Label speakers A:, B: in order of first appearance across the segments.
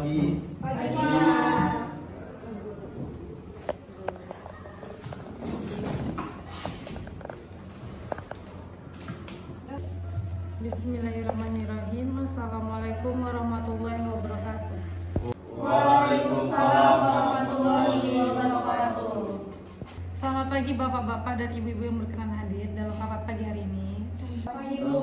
A: pagi.
B: Pagi.
C: Bismillahirrahmanirrahim. Assalamualaikum warahmatullahi wabarakatuh.
B: Waalaikumsalam warahmatullahi wabarakatuh.
C: Selamat pagi bapak-bapak dan ibu-ibu yang berkenan hadir dalam rapat pagi hari ini.
B: Pagi Bu.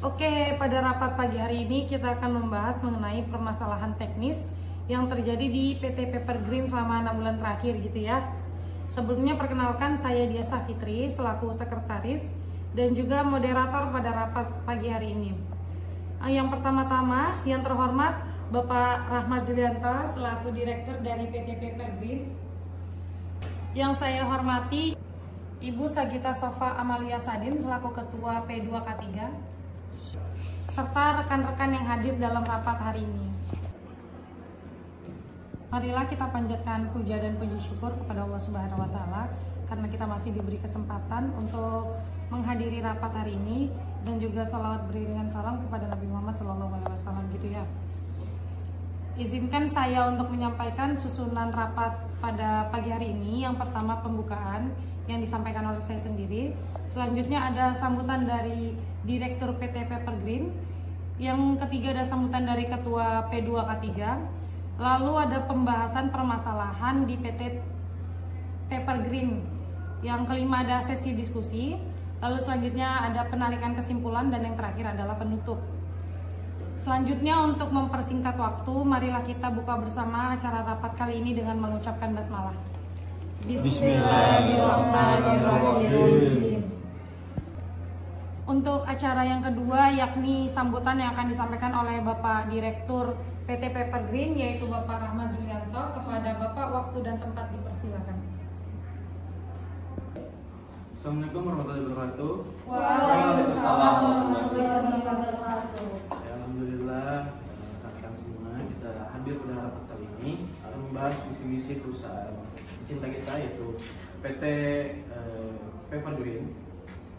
C: Oke, pada rapat pagi hari ini kita akan membahas mengenai permasalahan teknis yang terjadi di PT Paper Green selama 6 bulan terakhir gitu ya. Sebelumnya perkenalkan, saya Diasa Fitri selaku sekretaris dan juga moderator pada rapat pagi hari ini. Yang pertama-tama, yang terhormat Bapak Rahmat Julianto selaku direktur dari PT Paper Green. Yang saya hormati Ibu Sagita Sofa Amalia Sadin selaku ketua P2K3 serta rekan-rekan yang hadir dalam rapat hari ini. Marilah kita panjatkan puja dan puji syukur kepada Allah Subhanahu wa Ta'ala karena kita masih diberi kesempatan untuk menghadiri rapat hari ini dan juga sholawat beriringan salam kepada Nabi Muhammad SAW gitu ya. Izinkan saya untuk menyampaikan susunan rapat pada pagi hari ini. Yang pertama pembukaan yang disampaikan oleh saya sendiri. Selanjutnya ada sambutan dari Direktur PT Paper Green. Yang ketiga ada sambutan dari Ketua P2K3. Lalu ada pembahasan permasalahan di PT Paper Green. Yang kelima ada sesi diskusi. Lalu selanjutnya ada penarikan kesimpulan dan yang terakhir adalah penutup. Selanjutnya untuk mempersingkat waktu, marilah kita buka bersama acara rapat kali ini dengan mengucapkan basmalah. Bismillahirrahmanirrahim. Untuk acara yang kedua yakni sambutan yang akan disampaikan oleh Bapak Direktur PT Paper Green yaitu Bapak Rahmat Julianto. Kepada Bapak waktu dan tempat dipersilakan.
A: Assalamualaikum warahmatullahi wabarakatuh.
B: Waalaikumsalam warahmatullahi wabarakatuh.
A: Alhamdulillah, rekan-rekan semua kita hadir pada rapat kali ini akan membahas misi-misi perusahaan cinta kita yaitu PT Paper Green.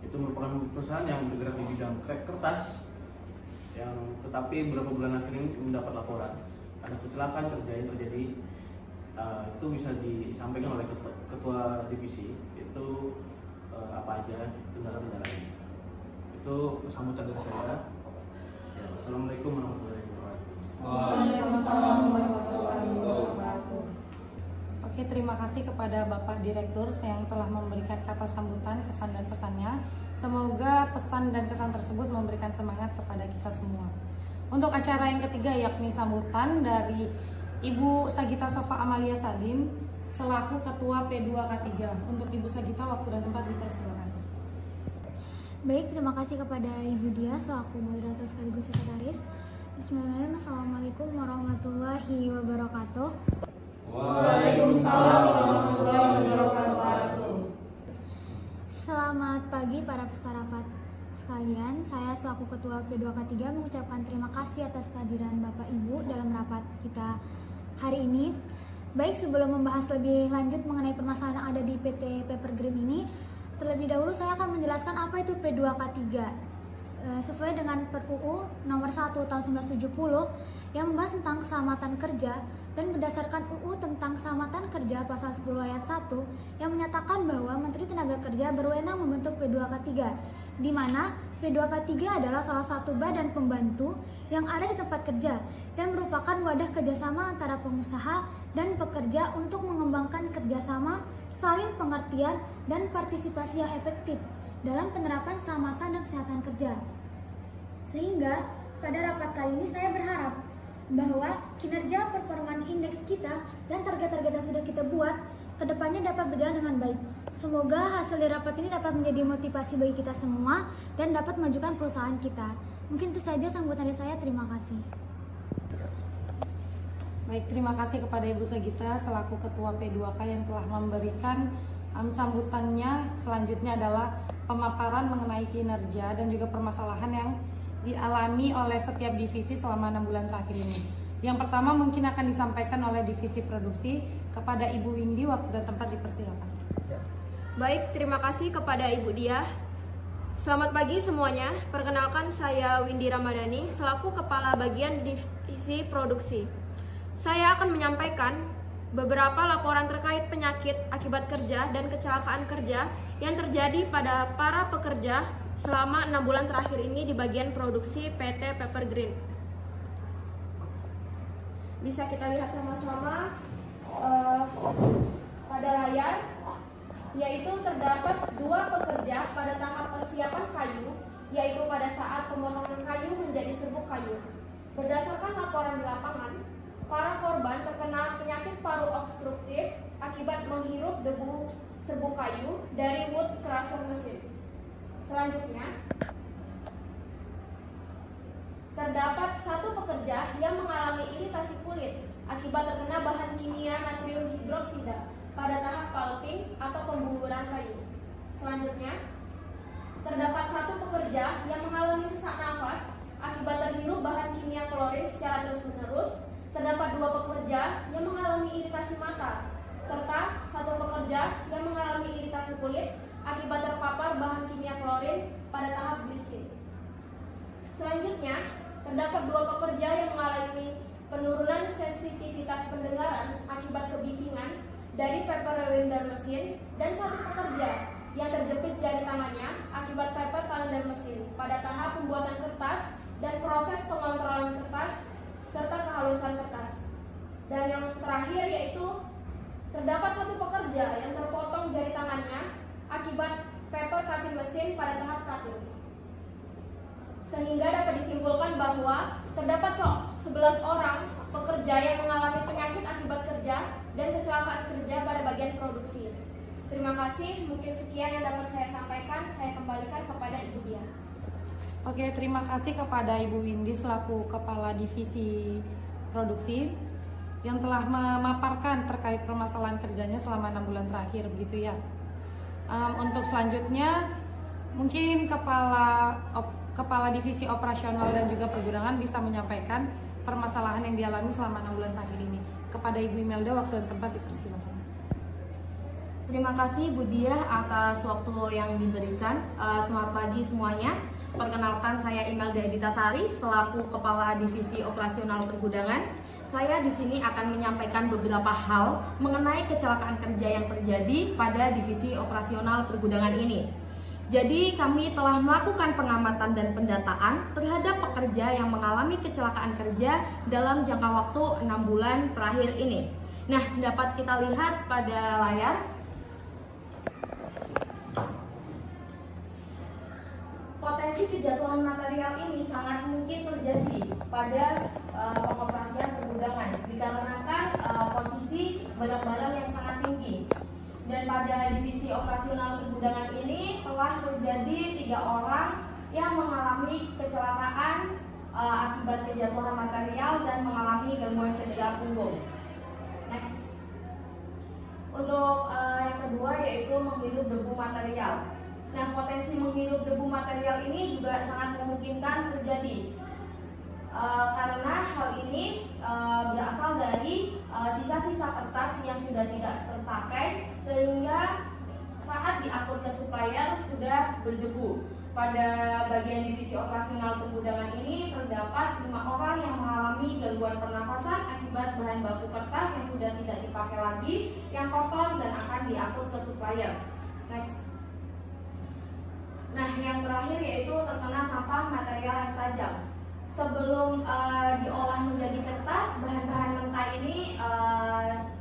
A: Itu merupakan perusahaan yang bergerak di bidang kertas yang tetapi beberapa bulan akhir ini mendapat laporan ada kecelakaan kerja yang terjadi. Itu bisa disampaikan oleh ketua divisi itu apa aja kendala-kendalanya. Itu sambutan dari saya. Ya, Assalamualaikum warahmatullahi wabarakatuh.
B: Waalaikumsalam warahmatullahi wabarakatuh.
C: Oke, terima kasih kepada Bapak Direktur yang telah memberikan kata sambutan, kesan dan pesannya. Semoga pesan dan kesan tersebut memberikan semangat kepada kita semua. Untuk acara yang ketiga yakni sambutan dari Ibu Sagita Sofa Amalia Sadin selaku Ketua P2K3. Untuk Ibu Sagita waktu dan tempat dipersilakan.
D: Baik, terima kasih kepada Ibu Dia selaku moderator sekaligus sekretaris. Bismillahirrahmanirrahim. Assalamualaikum warahmatullahi wabarakatuh.
B: Waalaikumsalam warahmatullahi wabarakatuh.
D: Selamat pagi para peserta rapat sekalian. Saya selaku Ketua P2K3 mengucapkan terima kasih atas kehadiran Bapak Ibu dalam rapat kita hari ini. Baik, sebelum membahas lebih lanjut mengenai permasalahan yang ada di PT Paper Green ini, terlebih dahulu saya akan menjelaskan apa itu P2K3. Sesuai dengan PerUU nomor 1 tahun 1970 yang membahas tentang keselamatan kerja dan berdasarkan UU tentang keselamatan kerja pasal 10 ayat 1 yang menyatakan bahwa Menteri Tenaga Kerja berwenang membentuk P2K3, di mana P2K3 adalah salah satu badan pembantu yang ada di tempat kerja dan merupakan wadah kerjasama antara pengusaha dan pekerja untuk mengembangkan kerjasama, saling pengertian, dan partisipasi yang efektif dalam penerapan keselamatan dan kesehatan kerja. Sehingga pada rapat kali ini saya berharap bahwa kinerja performa indeks kita dan target-target yang sudah kita buat kedepannya dapat berjalan dengan baik. Semoga hasil dari rapat ini dapat menjadi motivasi bagi kita semua dan dapat memajukan perusahaan kita. Mungkin itu saja sambutan dari saya. Terima kasih.
C: Baik, terima kasih kepada Ibu Sagita selaku Ketua P2K yang telah memberikan sambutannya. Selanjutnya adalah pemaparan mengenai kinerja dan juga permasalahan yang dialami oleh setiap divisi selama 6 bulan terakhir ini. Yang pertama mungkin akan disampaikan oleh divisi produksi kepada Ibu Windy. Waktu dan tempat dipersilakan.
E: Baik, terima kasih kepada Ibu Diah. Selamat pagi semuanya. Perkenalkan saya Windy Ramadhani selaku Kepala Bagian isi produksi. Saya akan menyampaikan beberapa laporan terkait penyakit akibat kerja dan kecelakaan kerja yang terjadi pada para pekerja selama 6 bulan terakhir ini di bagian produksi PT Paper Green. Bisa kita lihat sama-sama pada layar, yaitu terdapat 2 pekerja pada tahap persiapan kayu, yaitu pada saat pemotongan kayu menjadi serbuk kayu. Berdasarkan laporan di lapangan, para korban terkena penyakit paru obstruktif akibat menghirup debu serbuk kayu dari wood crusher mesin. Selanjutnya, terdapat 1 pekerja yang mengalami iritasi kulit akibat terkena bahan kimia natrium hidroksida pada tahap pulping atau pembuburan kayu. Selanjutnya, terdapat 1 pekerja yang mengalami sesak nafas akibat terhirup bahan kimia klorin secara terus-menerus. Terdapat 2 pekerja yang mengalami iritasi mata, serta 1 pekerja yang mengalami iritasi kulit akibat terpapar bahan kimia klorin pada tahap bleaching. Selanjutnya, terdapat 2 pekerja yang mengalami penurunan sensitivitas pendengaran akibat kebisingan dari paper rewinder mesin, dan 1 pekerja yang terjepit jari tangannya akibat paper calendar mesin pada tahap pembuatan kertas dan proses pengontrolan kertas serta kehalusan kertas. Dan yang terakhir yaitu terdapat 1 pekerja yang terpotong jari tangannya akibat paper cutting mesin pada tahap cutting. Sehingga dapat disimpulkan bahwa terdapat 11 orang pekerja yang mengalami penyakit akibat kerja dan kecelakaan kerja pada bagian produksi. Terima kasih, mungkin sekian yang dapat saya sampaikan. Saya kembalikan kepada Ibu Diah.
C: Oke, terima kasih kepada Ibu Windy selaku Kepala Divisi Produksi yang telah memaparkan terkait permasalahan kerjanya selama 6 bulan terakhir, begitu ya. Untuk selanjutnya, mungkin Kepala Divisi Operasional dan juga Pergudangan bisa menyampaikan permasalahan yang dialami selama 6 bulan terakhir ini. Kepada Ibu Imelda, waktu dan tempat dipersilakan.
F: Terima kasih Bu Diah atas waktu yang diberikan. Selamat pagi semuanya. Perkenalkan, saya Imelda Editasari selaku Kepala Divisi Operasional Pergudangan. Saya di sini akan menyampaikan beberapa hal mengenai kecelakaan kerja yang terjadi pada Divisi Operasional Pergudangan ini. Jadi kami telah melakukan pengamatan dan pendataan terhadap pekerja yang mengalami kecelakaan kerja dalam jangka waktu 6 bulan terakhir ini. Nah, dapat kita lihat pada layar. Potensi kejatuhan material ini sangat mungkin terjadi pada pengoperasian pergudangan dikarenakan posisi barang-barang yang sangat tinggi. Dan pada divisi operasional pergudangan ini telah terjadi 3 orang yang mengalami kecelakaan akibat kejatuhan material dan mengalami gangguan cedera punggung. Next. Untuk yang kedua yaitu menghirup debu material. Nah, potensi menghirup debu material ini juga sangat memungkinkan terjadi karena hal ini berasal dari sisa-sisa kertas yang sudah tidak terpakai sehingga saat diangkut ke supplier sudah berdebu. Pada bagian divisi operasional pergudangan ini terdapat 5 orang yang mengalami gangguan pernafasan akibat bahan baku kertas yang sudah tidak dipakai lagi, yang kotor dan akan diangkut ke supplier. Next. Nah, yang terakhir yaitu terkena sampah material yang tajam. Sebelum diolah menjadi kertas, bahan-bahan mentah ini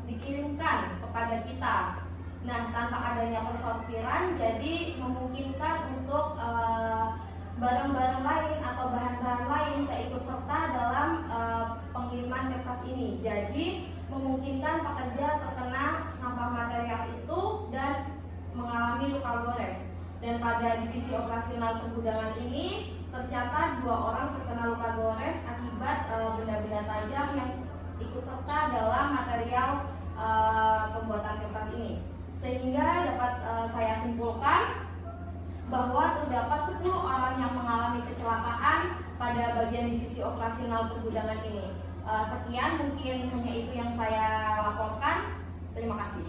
F: dikirimkan kepada kita. Nah, tanpa adanya persortiran, jadi memungkinkan untuk barang-barang lain atau bahan-bahan lain keikut serta dalam pengiriman kertas ini. Jadi memungkinkan pekerja terkena sampah material itu dan mengalami luka gores. Dan pada divisi operasional pergudangan ini tercatat 2 orang terkena luka gores akibat benda-benda tajam yang ikut serta dalam material pembuatan kertas ini. Sehingga dapat saya simpulkan bahwa terdapat 10 orang yang mengalami kecelakaan pada bagian divisi operasional pergudangan ini. Sekian, mungkin hanya itu yang saya laporkan. Terima kasih.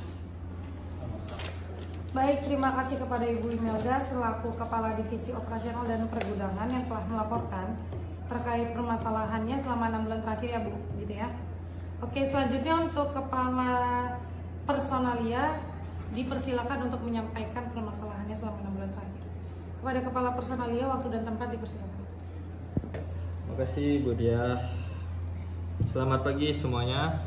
C: Baik, terima kasih kepada Ibu Imelda selaku Kepala Divisi Operasional dan Pergudangan yang telah melaporkan terkait permasalahannya selama 6 bulan terakhir ya Bu, gitu ya. Oke, selanjutnya untuk Kepala Personalia dipersilakan untuk menyampaikan permasalahannya selama 6 bulan terakhir. Kepada Kepala Personalia, waktu dan tempat dipersilakan.
G: Terima kasih Bu Diah. Selamat pagi semuanya.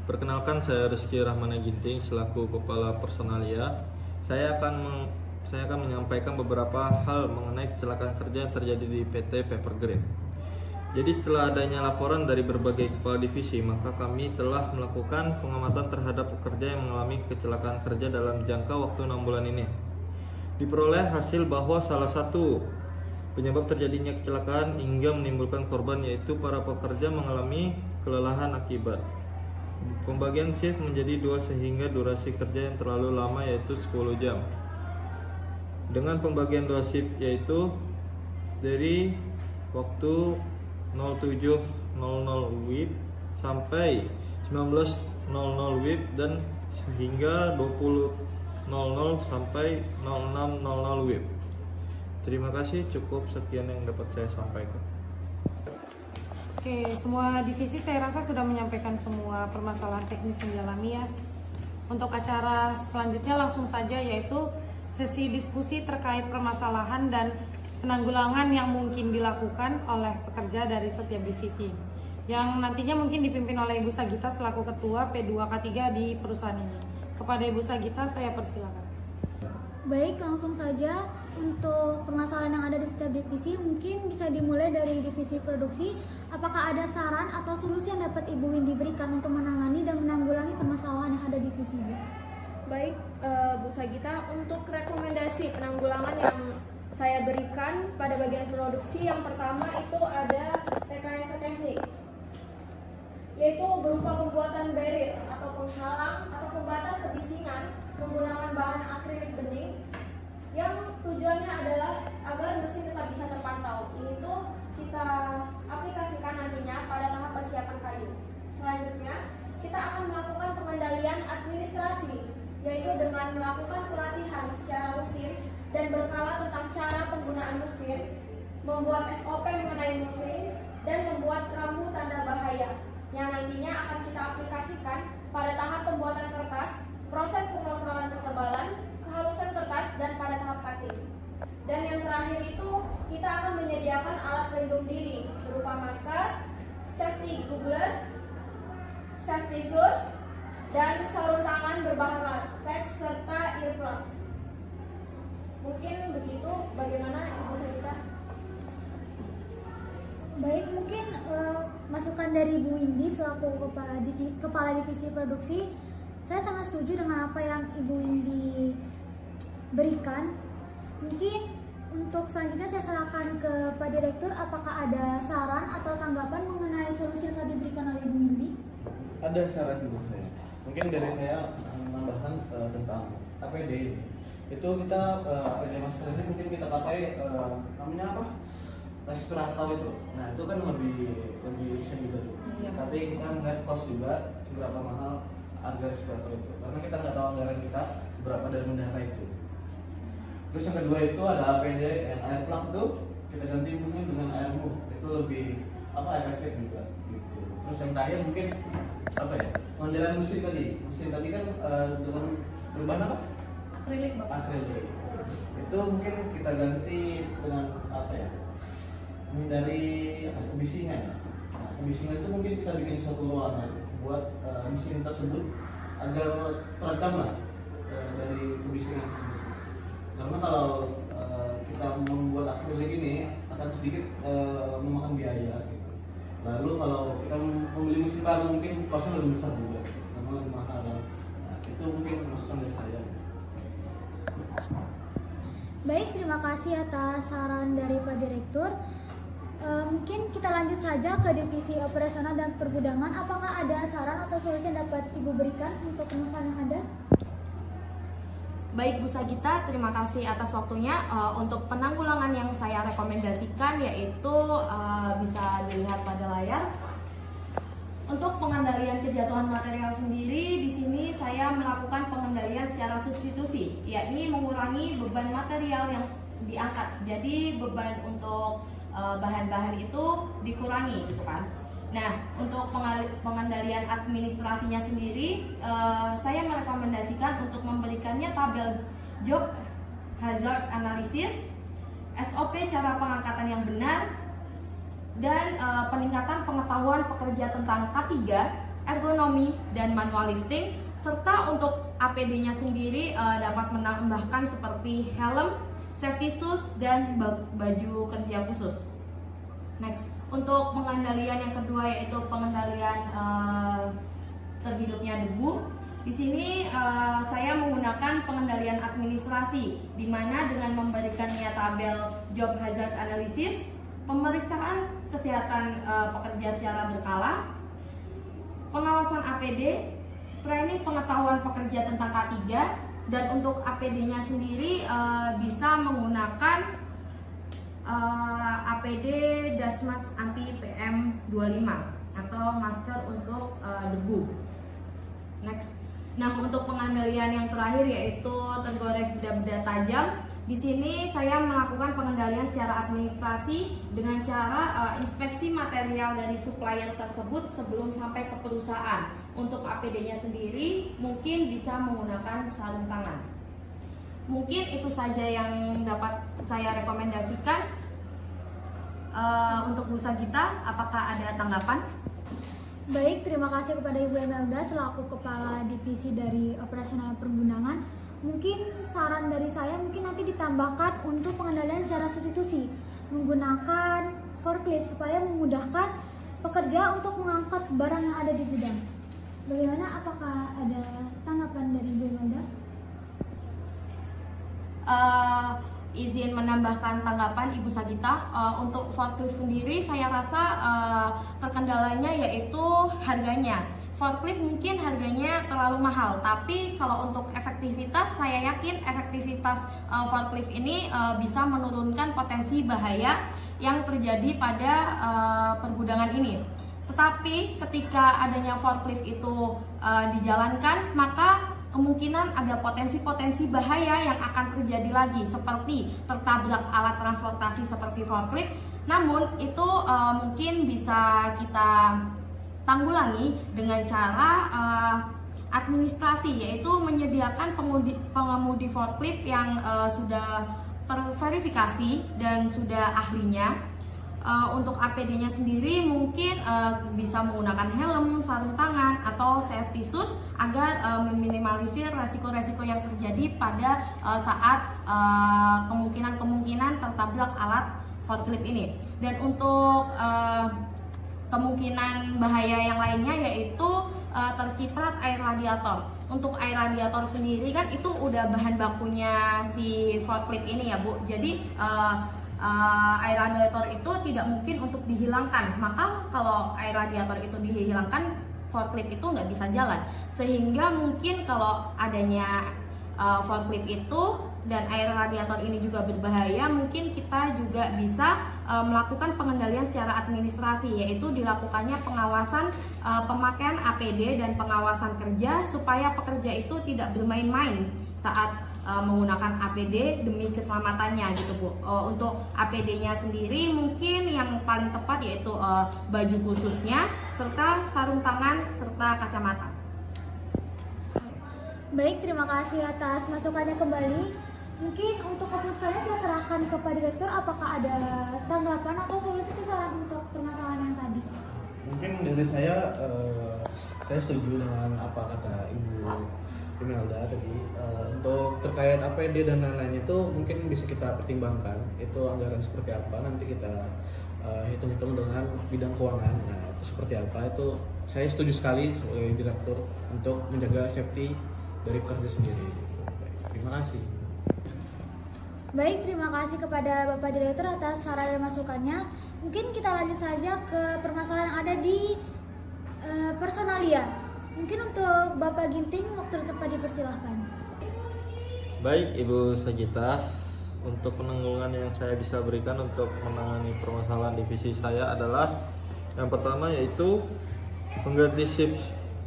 G: Perkenalkan, saya Rizky Rahmana Ginting selaku Kepala Personalia. Saya akan menyampaikan beberapa hal mengenai kecelakaan kerja yang terjadi di PT Paper Green. Jadi setelah adanya laporan dari berbagai kepala divisi, maka kami telah melakukan pengamatan terhadap pekerja yang mengalami kecelakaan kerja dalam jangka waktu 6 bulan ini. Diperoleh hasil bahwa salah satu penyebab terjadinya kecelakaan hingga menimbulkan korban yaitu para pekerja mengalami kelelahan akibat pembagian shift menjadi 2 sehingga durasi kerja yang terlalu lama yaitu 10 jam. Dengan pembagian 2 shift yaitu dari waktu 07.00 WIB sampai 19.00 WIB dan hingga 20.00 sampai 06.00 WIB. Terima kasih, cukup sekian yang dapat saya sampaikan.
C: Oke, semua divisi saya rasa sudah menyampaikan semua permasalahan teknis yang dialami ya. Untuk acara selanjutnya langsung saja, yaitu sesi diskusi terkait permasalahan dan penanggulangan yang mungkin dilakukan oleh pekerja dari setiap divisi, yang nantinya mungkin dipimpin oleh Ibu Sagita selaku Ketua P2K3 di perusahaan ini. Kepada Ibu Sagita saya persilakan.
D: Baik, langsung saja untuk permasalahan yang ada di setiap divisi, mungkin bisa dimulai dari divisi produksi. Apakah ada saran atau solusi yang dapat Ibu Windy berikan untuk menangani dan menanggulangi permasalahan yang ada di divisi Bu?
E: Baik, Bu Sagita, untuk rekomendasi penanggulangan yang saya berikan pada bagian produksi, yang pertama itu ada rekayasa teknik, yaitu berupa pembuatan barrier atau penghalang atau pembatas kebisingan menggunakan bahan akrilik bening, yang tujuannya adalah agar mesin tetap bisa terpantau. Ini tuh kita aplikasikan nantinya pada tahap persiapan kayu. Selanjutnya, kita akan melakukan pengendalian administrasi, yaitu dengan melakukan pelatihan secara rutin dan berkala tentang cara penggunaan mesin, membuat SOP mengenai mesin, dan membuat rambu tanda bahaya, yang nantinya akan kita aplikasikan pada tahap pembuatan kertas, proses pengontrolan ketebalan, kehalusan kertas, dan pada tahap cutting. Dan yang terakhir itu, kita akan menyediakan alat pelindung diri berupa masker, safety goggles, safety shoes, dan sarung tangan berbahan latex serta earplug. Mungkin begitu, bagaimana Ibu Sagita?
D: Baik, mungkin masukan dari Ibu Windy selaku Kepala Divisi Produksi. Saya sangat setuju dengan apa yang Ibu Windy berikan. Mungkin untuk selanjutnya saya serahkan ke Pak Direktur, apakah ada saran atau tanggapan mengenai solusi yang tadi diberikan oleh Ibu Windy?
A: Ada saran juga saya. Mungkin dari saya menambahkan tentang APD. Itu kita APD masker ini mungkin kita pakai namanya apa? Respirator itu. Nah, itu kan lebih bisa juga tuh.
C: Iya.
A: Tapi kita melihat cost juga seberapa mahal harga respirator itu. Karena kita nggak tahu anggaran kita seberapa dari bendahara itu. Terus yang kedua itu ada APD yang air plug tuh kita ganti mungkin dengan air move. Itu lebih efektif juga gitu. Terus yang terakhir mungkin pengendalian mesin tadi. Mesin tadi kan dengan berbahan apa?
C: Akrilik Bapak.
A: Akrilik. Itu mungkin kita ganti dengan dari kebisingan. Nah, kebisingan itu mungkin kita bikin satu ruangan buat mesin tersebut agar teredam lah dari kebisingan tersebut. Karena kalau kita membuat akrilik ini akan sedikit memakan biaya gitu. Lalu kalau kita membeli mesin baru mungkin kosnya lebih besar juga karena lebih mahal. Nah, itu mungkin masukan dari saya.
D: Baik, terima kasih atas saran dari Pak Direktur. Mungkin kita lanjut saja ke divisi operasional dan pergudangan. Apakah ada saran atau solusi yang dapat Ibu berikan untuk permasalahan yang ada?
F: Baik Bu Sagita, terima kasih atas waktunya. Untuk penanggulangan yang saya rekomendasikan yaitu bisa dilihat pada layar. Untuk pengendalian kejatuhan material sendiri, di sini saya melakukan pengendalian secara substitusi, yakni mengurangi beban material yang diangkat. Jadi beban untuk bahan-bahan itu dikurangi gitu kan. Nah, untuk pengendalian administrasinya sendiri, saya merekomendasikan untuk memberikannya tabel job hazard analysis, SOP cara pengangkatan yang benar, dan peningkatan pengetahuan pekerja tentang K3, ergonomi, dan manual lifting, serta untuk APD-nya sendiri dapat menambahkan seperti helm, safety shoes, dan baju kerja khusus. Next, untuk pengendalian yang kedua yaitu pengendalian terhidupnya debu. Di sini saya menggunakan pengendalian administrasi, di mana dengan memberikannya tabel job hazard analysis, pemeriksaan kesehatan pekerja secara berkala, pengawasan APD, training pengetahuan pekerja tentang K3, dan untuk APD-nya sendiri bisa menggunakan APD Dasmas anti PM25 atau masker untuk debu. Next. Nah, untuk pengendalian yang terakhir yaitu tergores benda-benda tajam. Di sini saya melakukan pengendalian secara administrasi dengan cara inspeksi material dari supplier tersebut sebelum sampai ke perusahaan. Untuk APD-nya sendiri mungkin bisa menggunakan sarung tangan. Mungkin itu saja yang dapat saya rekomendasikan. Untuk Bu Sagita, apakah ada tanggapan?
D: Baik, terima kasih kepada Ibu Emelda selaku Kepala Divisi dari Operasional Pergundangan. Mungkin saran dari saya mungkin nanti ditambahkan untuk pengendalian secara substitusi menggunakan forklift supaya memudahkan pekerja untuk mengangkat barang yang ada di gudang. Bagaimana? Apakah ada tanggapan dari Ibu Emelda?
F: Izin menambahkan tanggapan Ibu Sagita. Untuk forklift sendiri saya rasa terkendalanya yaitu harganya. Forklift mungkin harganya terlalu mahal, tapi kalau untuk efektivitas saya yakin efektivitas forklift ini bisa menurunkan potensi bahaya yang terjadi pada pergudangan ini. Tetapi ketika adanya forklift itu dijalankan, maka kemungkinan ada potensi-potensi bahaya yang akan terjadi lagi, seperti tertabrak alat transportasi seperti forklift. Namun itu mungkin bisa kita tanggulangi dengan cara administrasi, yaitu menyediakan pengemudi forklift yang sudah terverifikasi dan sudah ahlinya. Untuk APD-nya sendiri mungkin bisa menggunakan helm, sarung tangan, atau safety shoes agar meminimalisir resiko-resiko yang terjadi pada saat kemungkinan tertabrak alat forklift ini. Dan untuk kemungkinan bahaya yang lainnya yaitu terciprat air radiator. Untuk air radiator sendiri kan itu udah bahan bakunya si forklift ini ya Bu. Jadi air radiator itu tidak mungkin untuk dihilangkan. Maka kalau air radiator itu dihilangkan, forklift itu nggak bisa jalan. Sehingga mungkin kalau adanya forklift itu dan air radiator ini juga berbahaya, mungkin kita juga bisa melakukan pengendalian secara administrasi, yaitu dilakukannya pengawasan pemakaian APD dan pengawasan kerja supaya pekerja itu tidak bermain-main saat menggunakan APD demi keselamatannya gitu Bu. Untuk APD-nya sendiri mungkin yang paling tepat yaitu baju khususnya serta sarung tangan serta kacamata.
D: Baik, terima kasih atas masukannya kembali. Mungkin untuk keputusannya saya serahkan kepada Direktur. Apakah ada tanggapan atau solusi kesalahan untuk permasalahan yang tadi?
A: Mungkin dari saya setuju dengan apa kata Ibu Imelda tadi. Untuk terkait APD dan lain-lain itu mungkin bisa kita pertimbangkan. Itu anggaran seperti apa nanti kita hitung-hitung dengan bidang keuangan. Nah, itu seperti apa itu saya setuju sekali sebagai Direktur untuk menjaga safety dari pekerja sendiri. Baik, terima kasih.
D: Baik, terima kasih kepada Bapak Direktur atas saran dan masukannya. Mungkin kita lanjut saja ke permasalahan yang ada di personalia. Mungkin untuk Bapak Ginting, waktu tepat dipersilahkan.
G: Baik Ibu Sagita, untuk penanggulangan yang saya bisa berikan untuk menangani permasalahan divisi saya adalah yang pertama yaitu pengganti shift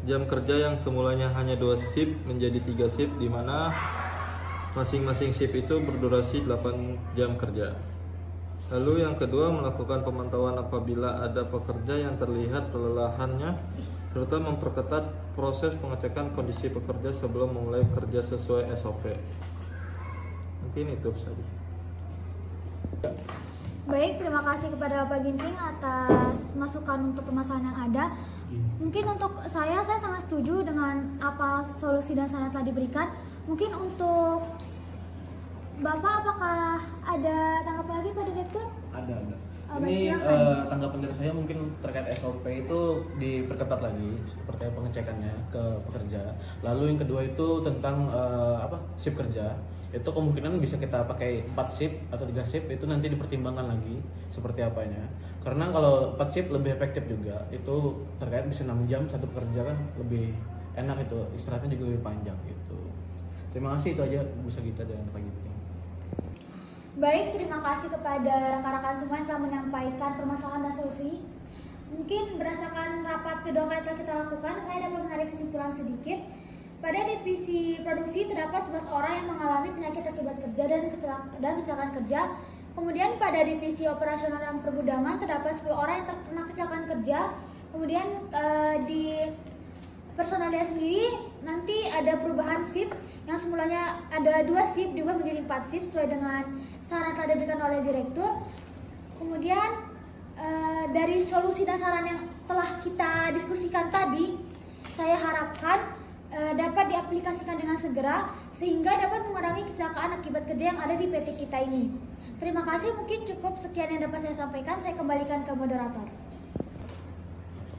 G: jam kerja yang semulanya hanya 2 shift menjadi 3 shift, di mana masing-masing shift itu berdurasi 8 jam kerja. Lalu yang kedua, melakukan pemantauan apabila ada pekerja yang terlihat kelelahannya, serta memperketat proses pengecekan kondisi pekerja sebelum memulai kerja sesuai SOP. Mungkin itu saja.
D: Baik, terima kasih kepada Bapak Ginting atas masukan untuk permasalahan yang ada. Mungkin untuk saya sangat setuju dengan apa solusi dan saran telah diberikan. Mungkin untuk Bapak, apakah ada tanggapan lagi Pak Direktur?
A: Ada.
D: Baik,
A: Ini
D: silakan.
A: tanggapan dari saya mungkin terkait SOP itu diperketat lagi seperti pengecekannya ke pekerja. Lalu yang kedua itu tentang shift kerja. Itu kemungkinan bisa kita pakai 4 shift atau 3 shift, itu nanti dipertimbangkan lagi seperti apanya. Karena kalau 4 shift lebih efektif juga. Itu terkait bisa 6 jam satu pekerja kan lebih enak, itu istirahatnya juga lebih panjang gitu. Terima kasih, itu aja bisa kita dan Pak Ginting.
D: Baik, terima kasih kepada rekan-rekan semua yang telah menyampaikan permasalahan dan solusi. Mungkin berdasarkan rapat kedua kali telah kita lakukan, saya dapat menarik kesimpulan sedikit. Pada divisi produksi terdapat 11 orang yang mengalami penyakit akibat kerja dan kecelakaan kerja. Kemudian pada divisi operasional dan pergudangan terdapat 10 orang yang terkena kecelakaan kerja. Kemudian di personalia sendiri nanti ada perubahan shift yang semulanya ada 2 shift diubah menjadi 4 shift sesuai dengan saran telah diberikan oleh direktur. Kemudian dari solusi dan saran yang telah kita diskusikan tadi, saya harapkan dapat diaplikasikan dengan segera sehingga dapat mengurangi kecelakaan akibat kerja yang ada di PT kita ini. Terima kasih, mungkin cukup sekian yang dapat saya sampaikan. Saya kembalikan ke moderator.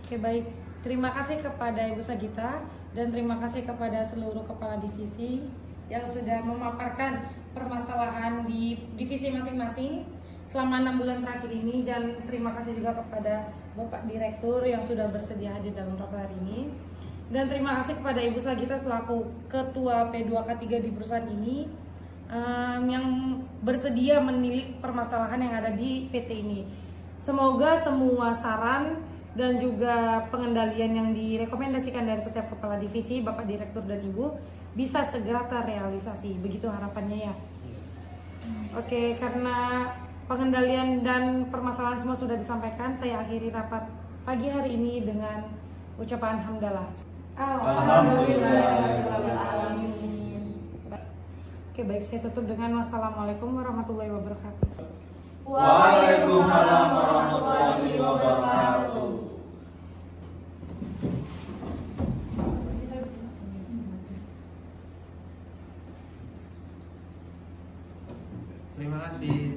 C: Oke, baik. Terima kasih kepada Ibu Sagita dan terima kasih kepada seluruh kepala divisi yang sudah memaparkan permasalahan di divisi masing-masing selama 6 bulan terakhir ini, dan terima kasih juga kepada Bapak Direktur yang sudah bersedia hadir dalam rapat hari ini. Dan terima kasih kepada Ibu Sagita selaku Ketua P2K3 di perusahaan ini yang bersedia menilik permasalahan yang ada di PT ini. Semoga semua saran dan juga pengendalian yang direkomendasikan dari setiap kepala divisi, Bapak Direktur dan Ibu, bisa segera terrealisasi. Begitu harapannya ya. Oke, karena pengendalian dan permasalahan semua sudah disampaikan, saya akhiri rapat pagi hari ini dengan ucapan hamdalah. Alhamdulillahirrahmanirrahim. Oke, baik, saya tutup dengan wassalamualaikum warahmatullahi wabarakatuh.
B: Waalaikumsalam warahmatullahi wabarakatuh.
A: Terima kasih.